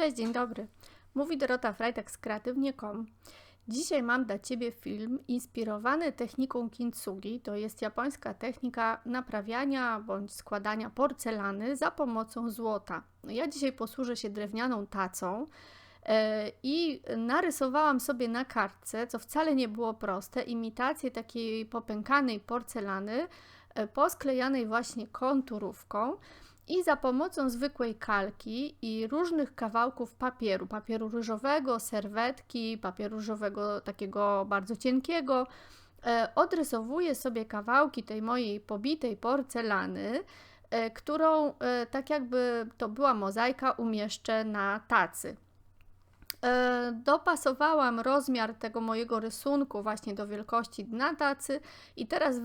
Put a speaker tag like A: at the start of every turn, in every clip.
A: Cześć, dzień dobry. Mówi Dorota Frajtak z kreatywnie.com. Dzisiaj mam dla Ciebie film inspirowany techniką kintsugi. To jest japońska technika naprawiania bądź składania porcelany za pomocą złota. Ja dzisiaj posłużę się drewnianą tacą i narysowałam sobie na kartce, co wcale nie było proste, imitację takiej popękanej porcelany, posklejanej właśnie konturówką. I za pomocą zwykłej kalki i różnych kawałków papieru ryżowego, serwetki, papieru ryżowego takiego bardzo cienkiego, odrysowuję sobie kawałki tej mojej pobitej porcelany, którą tak jakby to była mozaika, umieszczę na tacy. Dopasowałam rozmiar tego mojego rysunku właśnie do wielkości dna tacy i teraz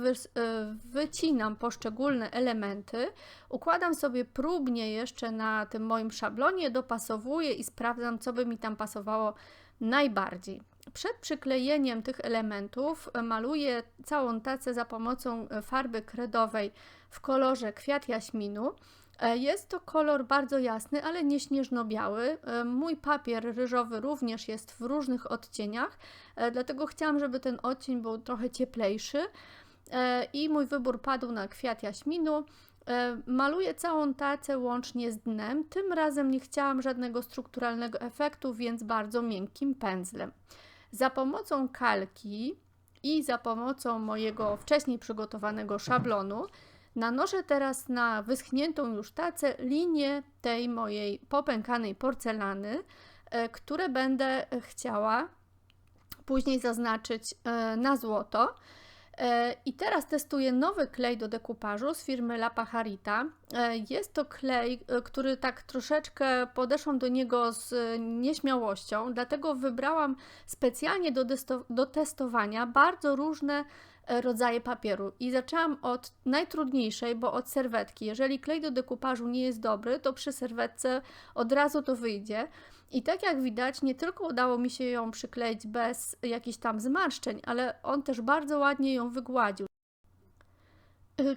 A: wycinam poszczególne elementy, układam sobie próbnie jeszcze na tym moim szablonie, dopasowuję i sprawdzam, co by mi tam pasowało najbardziej. Przed przyklejeniem tych elementów maluję całą tacę za pomocą farby kredowej w kolorze kwiat jaśminu. Jest to kolor bardzo jasny, ale nie śnieżno-biały. Mój papier ryżowy również jest w różnych odcieniach, dlatego chciałam, żeby ten odcień był trochę cieplejszy i mój wybór padł na kwiat jaśminu. Maluję całą tacę łącznie z dnem. Tym razem nie chciałam żadnego strukturalnego efektu, więc bardzo miękkim pędzlem. Za pomocą kalki i za pomocą mojego wcześniej przygotowanego szablonu nanoszę teraz na wyschniętą już tacę linię tej mojej popękanej porcelany, które będę chciała później zaznaczyć na złoto. I teraz testuję nowy klej do dekupażu z firmy La Pajarita. Jest to klej, który tak troszeczkę podeszłam do niego z nieśmiałością, dlatego wybrałam specjalnie do testowania bardzo różne rodzaje papieru i zaczęłam od najtrudniejszej, bo od serwetki. Jeżeli klej do dekupażu nie jest dobry, to przy serwetce od razu to wyjdzie. I tak jak widać, nie tylko udało mi się ją przykleić bez jakichś tam zmarszczeń, ale on też bardzo ładnie ją wygładził.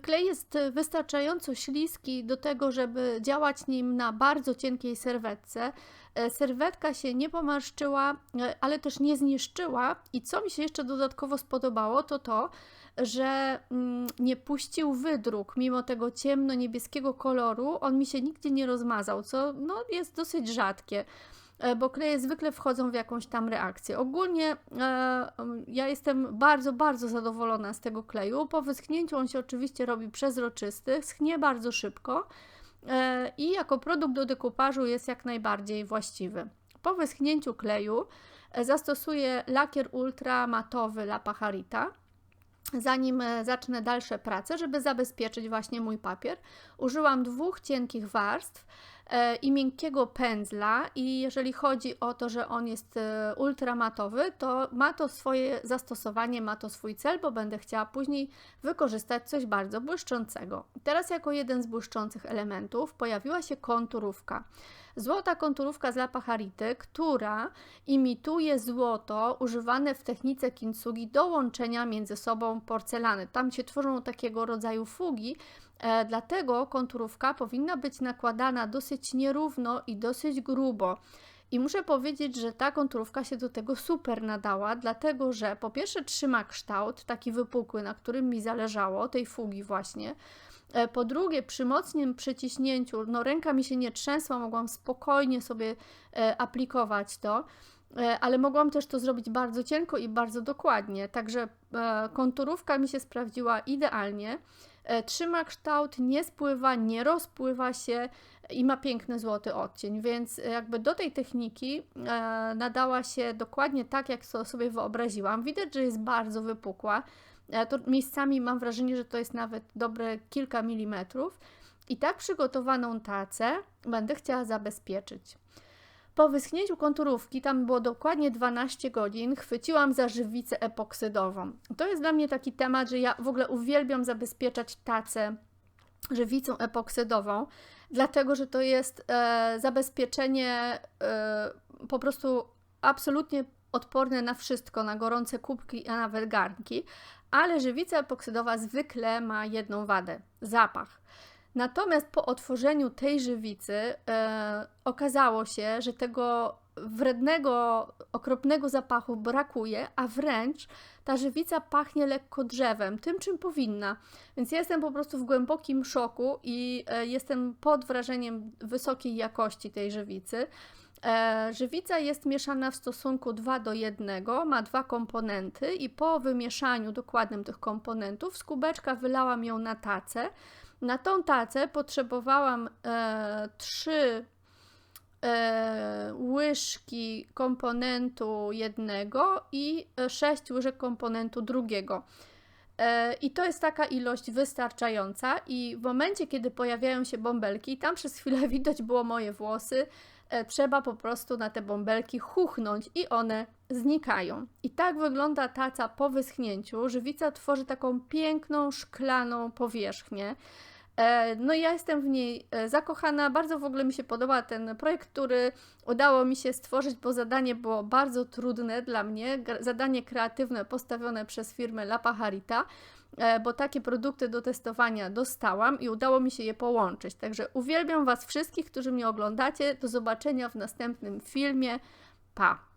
A: Klej jest wystarczająco śliski do tego, żeby działać nim na bardzo cienkiej serwetce. Serwetka się nie pomarszczyła, ale też nie zniszczyła i co mi się jeszcze dodatkowo spodobało, to to, że nie puścił wydruk, mimo tego ciemno-niebieskiego koloru, on mi się nigdzie nie rozmazał, co jest dosyć rzadkie, bo kleje zwykle wchodzą w jakąś tam reakcję. Ogólnie ja jestem bardzo, bardzo zadowolona z tego kleju. Po wyschnięciu on się oczywiście robi przezroczysty, schnie bardzo szybko i jako produkt do dekupażu jest jak najbardziej właściwy. Po wyschnięciu kleju zastosuję lakier ultra matowy La Pajarita. Zanim zacznę dalsze prace, żeby zabezpieczyć właśnie mój papier, użyłam 2 cienkich warstw i miękkiego pędzla i jeżeli chodzi o to, że on jest ultramatowy, to ma to swoje zastosowanie, ma to swój cel, bo będę chciała później wykorzystać coś bardzo błyszczącego. Teraz jako jeden z błyszczących elementów pojawiła się konturówka. Złota konturówka z La Pajarity, która imituje złoto używane w technice kintsugi do łączenia między sobą porcelany. Tam się tworzą takiego rodzaju fugi, dlatego konturówka powinna być nakładana dosyć nierówno i dosyć grubo. I muszę powiedzieć, że ta konturówka się do tego super nadała, dlatego że po pierwsze trzyma kształt, taki wypukły, na którym mi zależało, tej fugi właśnie. Po drugie, przy mocnym przyciśnięciu, ręka mi się nie trzęsła, mogłam spokojnie sobie aplikować to, ale mogłam też to zrobić bardzo cienko i bardzo dokładnie, także konturówka mi się sprawdziła idealnie. Trzyma kształt, nie spływa, nie rozpływa się i ma piękny złoty odcień, więc jakby do tej techniki nadała się dokładnie tak, jak sobie wyobraziłam. Widać, że jest bardzo wypukła. To miejscami mam wrażenie, że to jest nawet dobre kilka milimetrów i tak przygotowaną tacę będę chciała zabezpieczyć. Po wyschnięciu konturówki, tam było dokładnie 12 godzin, chwyciłam za żywicę epoksydową. To jest dla mnie taki temat, że ja w ogóle uwielbiam zabezpieczać tacę żywicą epoksydową, dlatego że to jest zabezpieczenie po prostu absolutnie odporne na wszystko, na gorące kubki, a nawet garnki, ale żywica epoksydowa zwykle ma jedną wadę – zapach. Natomiast po otworzeniu tej żywicy okazało się, że tego wrednego, okropnego zapachu brakuje, a wręcz ta żywica pachnie lekko drzewem, tym czym powinna. Więc ja jestem po prostu w głębokim szoku i jestem pod wrażeniem wysokiej jakości tej żywicy. Żywica jest mieszana w stosunku 2:1, ma 2 komponenty i po wymieszaniu dokładnym tych komponentów z kubeczka wylałam ją na tacę. Na tą tacę potrzebowałam 3 łyżki komponentu jednego i 6 łyżek komponentu drugiego. I to jest taka ilość wystarczająca i w momencie, kiedy pojawiają się bąbelki, tam przez chwilę widać było moje włosy, trzeba po prostu na te bąbelki chuchnąć i one znikają. I tak wygląda taca po wyschnięciu. Żywica tworzy taką piękną, szklaną powierzchnię. No i ja jestem w niej zakochana, bardzo w ogóle mi się podoba ten projekt, który udało mi się stworzyć, bo zadanie było bardzo trudne dla mnie, zadanie kreatywne postawione przez firmę La Pajarita, bo takie produkty do testowania dostałam i udało mi się je połączyć. Także uwielbiam Was wszystkich, którzy mnie oglądacie. Do zobaczenia w następnym filmie. Pa!